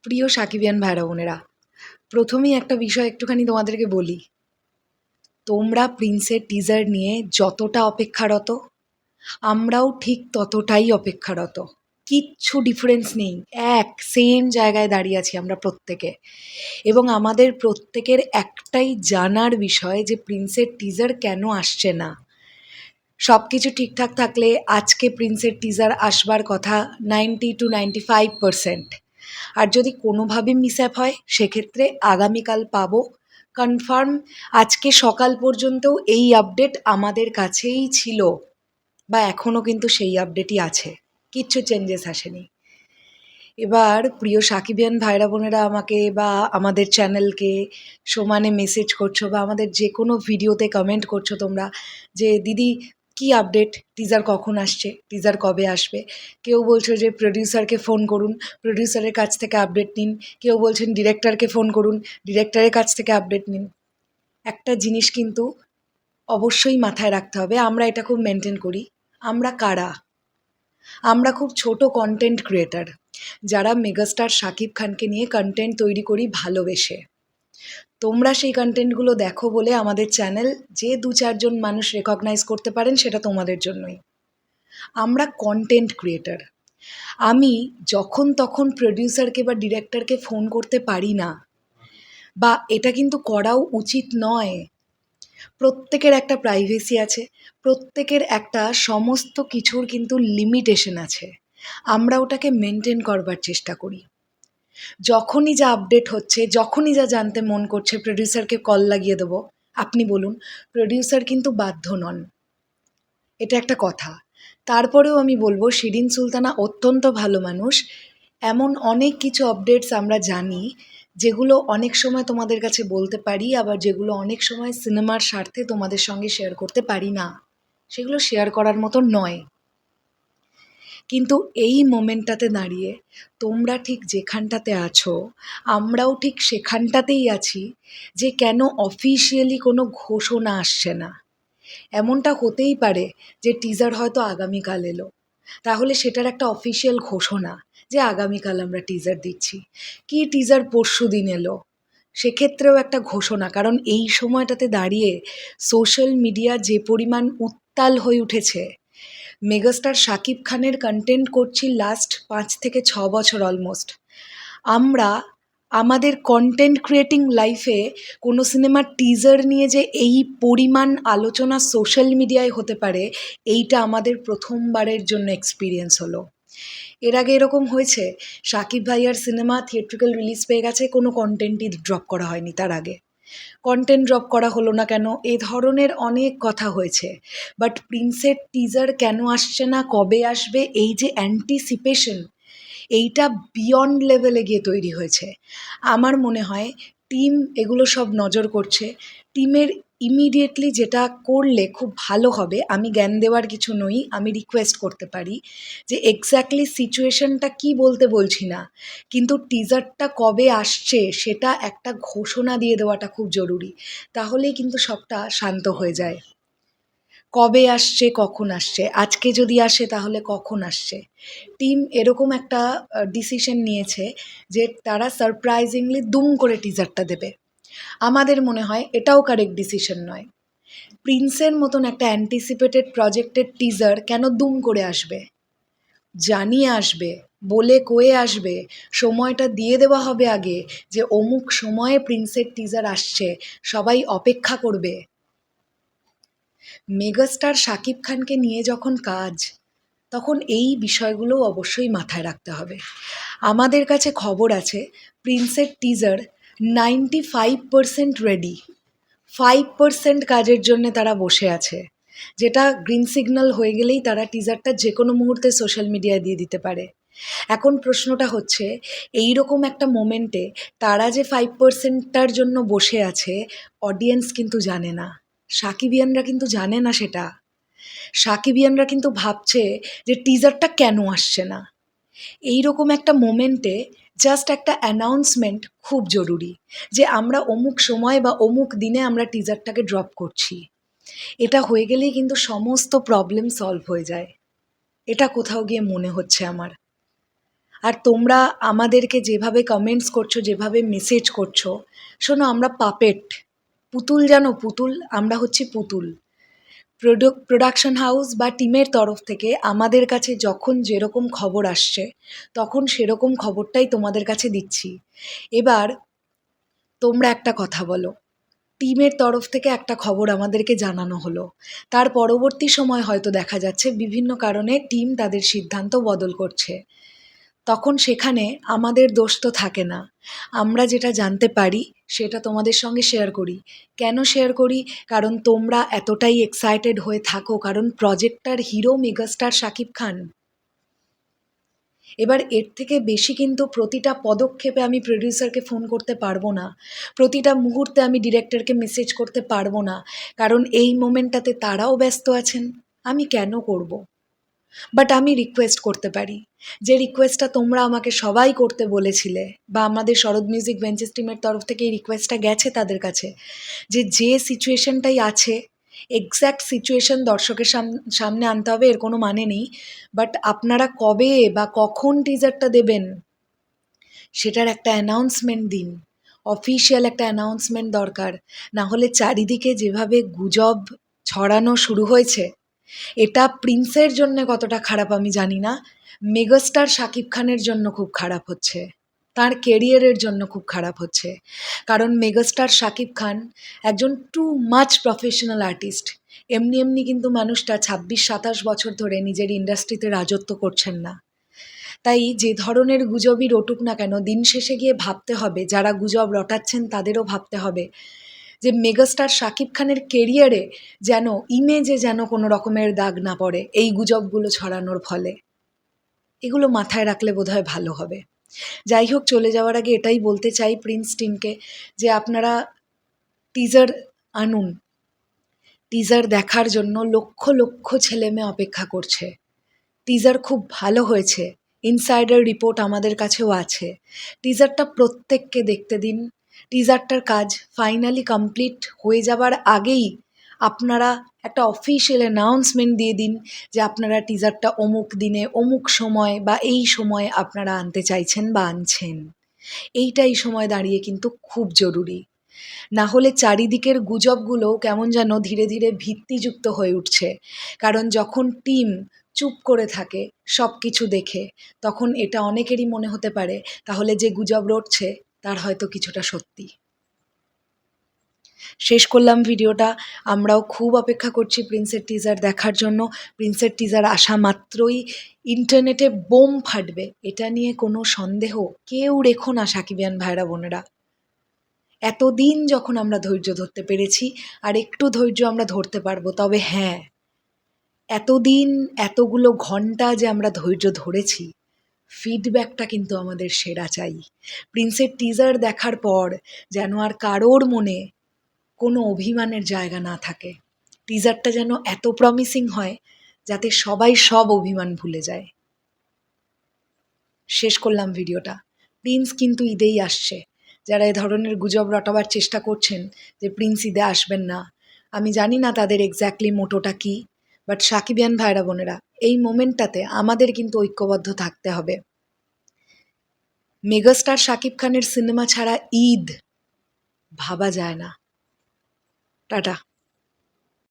প্রিয় সাকিবিয়ান ভাইরা বোনেরা, প্রথমেই একটা বিষয় একটুখানি তোমাদেরকে বলি। তোমরা প্রিন্সের টিজার নিয়ে যতটা অপেক্ষারত, আমরাও ঠিক ততটাই অপেক্ষারত। কিচ্ছু ডিফারেন্স নেই, এক সেম জায়গায় দাঁড়িয়ে আছি আমরা প্রত্যেকে। এবং আমাদের প্রত্যেকের একটাই জানার বিষয় যে প্রিন্সের টিজার কেন আসছে না। সব কিছু ঠিকঠাক থাকলে আজকে প্রিন্সের টিজার আসবার কথা 90 to 95%। আর যদি কোনোভাবে মিসঅ্যাপ হয় সেক্ষেত্রে আগামীকাল পাবো কনফার্ম। আজকে সকাল পর্যন্তও এই আপডেট আমাদের কাছেই ছিল, বা এখনও কিন্তু সেই আপডেটই আছে, কিচ্ছু চেঞ্জেস আসেনি। এবার প্রিয় সাকিবিয়ান ভাইরা বোনেরা আমাকে বা আমাদের চ্যানেলকে সমানে মেসেজ করছো, বা আমাদের যে কোনো ভিডিওতে কমেন্ট করছো তোমরা, যে দিদি কি আপডেট, টিজার কখন আসছে, টিজার কবে আসবে। কেউ বলছো যে প্রডিউসারকে ফোন করুন, প্রডিউসারের কাছ থেকে আপডেট নিন। কেউ বলছেন ডিরেক্টরকে ফোন করুন, ডিরেক্টরের কাছ থেকে আপডেট নিন। একটা জিনিস কিন্তু অবশ্যই মাথায় রাখতে হবে, আমরা এটা খুব মেনটেন করি। আমরা কারা? আমরা খুব ছোট কন্টেন্ট ক্রিয়েটার, যারা মেগাস্টার শাকিব খানকে নিয়ে কন্টেন্ট তৈরি করি ভালোবেসে। তোমরা সেই কন্টেন্টগুলো দেখো বলে আমাদের চ্যানেল যে 2-4 জন মানুষ রেকগনাইজ করতে পারেন, সেটা তোমাদের জন্যই। আমরা কন্টেন্ট ক্রিয়েটার। আমি যখন তখন প্রডিউসারকে বা ডিরেক্টরকে ফোন করতে পারি না, বা এটা কিন্তু করাও উচিত নয়। প্রত্যেকের একটা প্রাইভেসি আছে, প্রত্যেকের একটা সমস্ত কিছুর কিন্তু লিমিটেশন আছে। আমরা ওটাকে মেনটেন করবার চেষ্টা করি। যখনই যা আপডেট হচ্ছে, যখনই যা জানতে মন করছে, প্রডিউসারকে কল লাগিয়ে দেবো। আপনি বলুন, প্রডিউসার কিন্তু বাধ্য নন, এটা একটা কথা। তারপরেও আমি বলবো, শিরিন সুলতানা অত্যন্ত ভালো মানুষ। এমন অনেক কিছু আপডেটস আমরা জানি, যেগুলো অনেক সময় তোমাদের কাছে বলতে পারি, আবার যেগুলো অনেক সময় সিনেমার স্বার্থে তোমাদের সঙ্গে শেয়ার করতে পারি না। সেগুলো শেয়ার করার মতো নয়। কিন্তু এই মোমেন্টটাতে দাঁড়িয়ে তোমরা ঠিক যেখানটাতে আছো, আমরাও ঠিক সেখানটাতেই আছি, যে কেন অফিসিয়ালি কোনো ঘোষণা আসছে না। এমনটা হতেই পারে যে টিজার হয়তো আগামীকাল এলো, তাহলে সেটার একটা অফিসিয়াল ঘোষণা যে আগামীকাল আমরা টিজার দিচ্ছি। কি টিজার পরশু দিন এলো, সেক্ষেত্রেও একটা ঘোষণা। কারণ এই সময়টাতে দাঁড়িয়ে সোশ্যাল মিডিয়া যে পরিমাণ উত্তাল হয়ে উঠেছে, মেগাস্টার শাকিব খানের কন্টেন্ট করছি লাস্ট 5 থেকে 6 বছর অলমোস্ট। আমরা আমাদের কন্টেন্ট ক্রিয়েটিং লাইফে কোনো সিনেমার টিজার নিয়ে যে এই পরিমাণ আলোচনা সোশ্যাল মিডিয়ায় হতে পারে, এইটা আমাদের প্রথমবারের জন্য এক্সপিরিয়েন্স হলো। এর আগে এরকম হয়েছে, শাকিব ভাইয়ার সিনেমা থিয়েট্রিক্যাল রিলিজ পেয়ে গেছে, কোনো কন্টেন্টই ড্রপ করা হয়নি তার আগে। কন্টেন্ট ড্রপ করা হলো না কেন, এ ধরনের অনেক কথা হয়েছে। বাট প্রিন্সের টিজার কেন আসছে না, কবে আসবে, এই যে অ্যান্টিসিপেশন, এইটা বিয়ন্ড লেভেলে গিয়ে তৈরি হয়েছে। আমার মনে হয় টিম এগুলো সব নজর করছে। টিমের ইমিডিয়েটলি যেটা করলে খুব ভালো হবে, আমি জ্ঞান দেওয়ার কিছু নই, আমি রিকোয়েস্ট করতে পারি যে এক্স্যাক্টলি সিচুয়েশনটা কী বলতে বলছি না, কিন্তু টিজারটা কবে আসছে সেটা একটা ঘোষণা দিয়ে দেওয়াটা খুব জরুরি। তাহলেই কিন্তু সবটা শান্ত হয়ে যায়। কবে আসছে, কখন আসছে, আজকে যদি আসে তাহলে কখন আসছে। টিম এরকম একটা ডিসিশন নিয়েছে যে তারা সারপ্রাইজিংলি দুম করে টিজারটা দেবে। আমাদের মনে হয় এটাও কারেক্ট ডিসিশন নয়। প্রিন্সের মতন একটা অ্যান্টিসিপেটেড প্রজেক্টের টিজার কেন দুম করে আসবে? জানিয়ে আসবে, বলে কয়ে আসবে, সময়টা দিয়ে দেওয়া হবে আগে, যে অমুক সময়ে প্রিন্সের টিজার আসছে, সবাই অপেক্ষা করবে। মেগাস্টার শাকিব খানকে নিয়ে যখন কাজ, তখন এই বিষয়গুলো অবশ্যই মাথায় রাখতে হবে। আমাদের কাছে খবর আছে প্রিন্সের টিজার 95% রেডি, 5% কাজের জন্য তারা বসে আছে, যেটা গ্রিন সিগন্যাল হয়ে গেলেই তারা টিজারটা যে কোনো মুহূর্তে সোশ্যাল মিডিয়ায় দিয়ে দিতে পারে। এখন প্রশ্নটা হচ্ছে, এই রকম একটা মোমেন্টে তারা যে 5%টার জন্য বসে আছে, অডিয়েন্স কিন্তু জানে না, সাকিবিয়ানরা কিন্তু জানে না সেটা। সাকিবিয়ানরা কিন্তু ভাবছে যে টিজারটা কেন আসছে না। এই রকম একটা মোমেন্টে জাস্ট একটা অ্যানাউন্সমেন্ট খুব জরুরি, যে আমরা অমুক সময় বা অমুক দিনে আমরা টিজারটাকে ড্রপ করছি। এটা হয়ে গেলেই কিন্তু সমস্ত প্রবলেম সলভ হয়ে যায়। এটা কোথাও গিয়ে মনে হচ্ছে আমার। আর তোমরা আমাদেরকে যেভাবে কমেন্টস করছো, যেভাবে মেসেজ করছো, শোনো আমরা পাপেট, পুতুল জানো, পুতুল, আমরা হচ্ছি পুতুল। প্রোডাকশন হাউস বা টিমের তরফ থেকে আমাদের কাছে যখন যেরকম খবর আসছে তখন সেরকম খবরটাই তোমাদের কাছে দিচ্ছি। এবার তোমরা একটা কথা বলো, টিমের তরফ থেকে একটা খবর আমাদেরকে জানানো হলো, তার পরবর্তী সময় হয়তো দেখা যাচ্ছে বিভিন্ন কারণে টিম তাদের সিদ্ধান্ত বদল করছে, তখন সেখানে আমাদের দোষ তো থাকে না। আমরা যেটা জানতে পারি সেটা তোমাদের সঙ্গে শেয়ার করি। কেন শেয়ার করি? কারণ তোমরা এতটাই এক্সাইটেড হয়ে থাকো, কারণ প্রজেক্টটার হিরো মেগাস্টার শাকিব খান। এবার এর থেকে বেশি কিন্তু প্রতিটা পদক্ষেপে আমি প্রোডিউসারকে ফোন করতে পারবো না, প্রতিটা মুহূর্তে আমি ডিরেক্টরকে মেসেজ করতে পারবো না, কারণ এই মোমেন্টটাতে তারাও ব্যস্ত আছেন। আমি কেন করব? বাট আমি রিকোয়েস্ট করতে পারি, যে রিকোয়েস্টটা তোমরা আমাকে সবাই করতে বলেছিলে, বা আমাদের শরৎ মিউজিক ভেঞ্চার্স টিমের তরফ থেকে এই রিকোয়েস্টটা গেছে তাদের কাছে, যে সিচুয়েশনটাই আছে এক্স্যাক্ট সিচুয়েশন দর্শকের সামনে আনতে হবে, এর কোনো মানে নেই। বাট আপনারা কবে বা কখন টিজারটা দেবেন সেটার একটা অ্যানাউন্সমেন্ট দিন, অফিসিয়াল একটা অ্যানাউন্সমেন্ট দরকার। না হলে চারিদিকে যেভাবে গুজব ছড়ানো শুরু হয়েছে, এটা প্রিন্সের জন্য কতটা খারাপ আমি জানি না, মেগাস্টার শাকিব খানের জন্য খুব খারাপ হচ্ছে, তার কেরিয়ারের জন্য খুব খারাপ হচ্ছে। কারণ মেগাস্টার শাকিব খান একজন টু মাচ প্রফেশনাল আর্টিস্ট। এমনি এমনি কিন্তু মানুষটা ২৬-২৭ বছর ধরে নিজের ইন্ডাস্ট্রিতে রাজত্ব করছেন না। তাই যে ধরনের গুজবই রটুক না কেন, দিন শেষে গিয়ে ভাবতে হবে, যারা গুজব রটাচ্ছেন তাদেরও ভাবতে হবে যে মেগাস্টার শাকিব খানের কেরিয়ারে যেন, ইমেজে যেন কোনো রকমের দাগ না পড়ে এই গুজবগুলো ছড়ানোর ফলে। এগুলো মাথায় রাখলে বোধহয় ভালো হবে। যাই হোক, চলে যাওয়ার আগে এটাই বলতে চাই প্রিন্স টিমকে, যে আপনারা টিজার আনুন। টিজার দেখার জন্য লক্ষ লক্ষ ছেলেমেয়ে অপেক্ষা করছে। টিজার খুব ভালো হয়েছে, ইনসাইডার রিপোর্ট আমাদের কাছেও আছে। টিজারটা প্রত্যেককে দেখতে দিন। টিজারটার কাজ ফাইনালি কমপ্লিট হয়ে যাবার আগেই আপনারা একটা অফিসিয়াল অ্যানাউন্সমেন্ট দিয়ে দিন যে আপনারা টিজারটা অমুক দিনে অমুক সময় বা এই সময় আপনারা আনতে চাইছেন বা আনছেন। এইটাই সময় দাঁড়িয়ে কিন্তু খুব জরুরি। না হলে চারিদিকের গুজবগুলো কেমন যেন ধীরে ধীরে ভিত্তিযুক্ত হয়ে উঠছে। কারণ যখন টিম চুপ করে থাকে সব কিছু দেখে, তখন এটা অনেকেরই মনে হতে পারে তাহলে যে গুজব রটছে তার হয়তো কিছুটা সত্যি। শেষ করলাম ভিডিওটা। আমরাও খুব অপেক্ষা করছি প্রিন্সের টিজার দেখার জন্য। প্রিন্সের টিজার আসা মাত্রই ইন্টারনেটে বোম ফাটবে, এটা নিয়ে কোনো সন্দেহ কেউ রেখো না সাকিবিয়ান ভাইরা বোনেরা। এতদিন যখন আমরা ধৈর্য ধরতে পেরেছি, আর একটু ধৈর্য আমরা ধরতে পারবো। তবে হ্যাঁ, এতদিন এতগুলো ঘন্টা যে আমরা ধৈর্য ধরেছি, ফিডব্যাকটা কিন্তু আমাদের সেরা চাই। প্রিন্সের টিজার দেখার পর যেন আর কারোর মনে কোনো অভিমানের জায়গা না থাকে। টিজারটা যেন এত প্রমিসিং হয় যাতে সবাই সব অভিমান ভুলে যায়। শেষ করলাম ভিডিওটা। প্রিন্স কিন্তু ঈদেই আসছে। যারা এ ধরনের গুজব রটাবার চেষ্টা করছেন যে প্রিন্স ঈদে আসবেন না, আমি জানি না তাদের এক্স্যাক্টলি মোটোটা কী, বাট সাকিবিয়ান ভাইরা বোনেরা, এই মোমেন্টটাতে আমাদের কিন্তু ঐক্যবদ্ধ থাকতে হবে। মেগাস্টার শাকিব খানের সিনেমা ছাড়া ঈদ ভাবা যায় না। টাটা।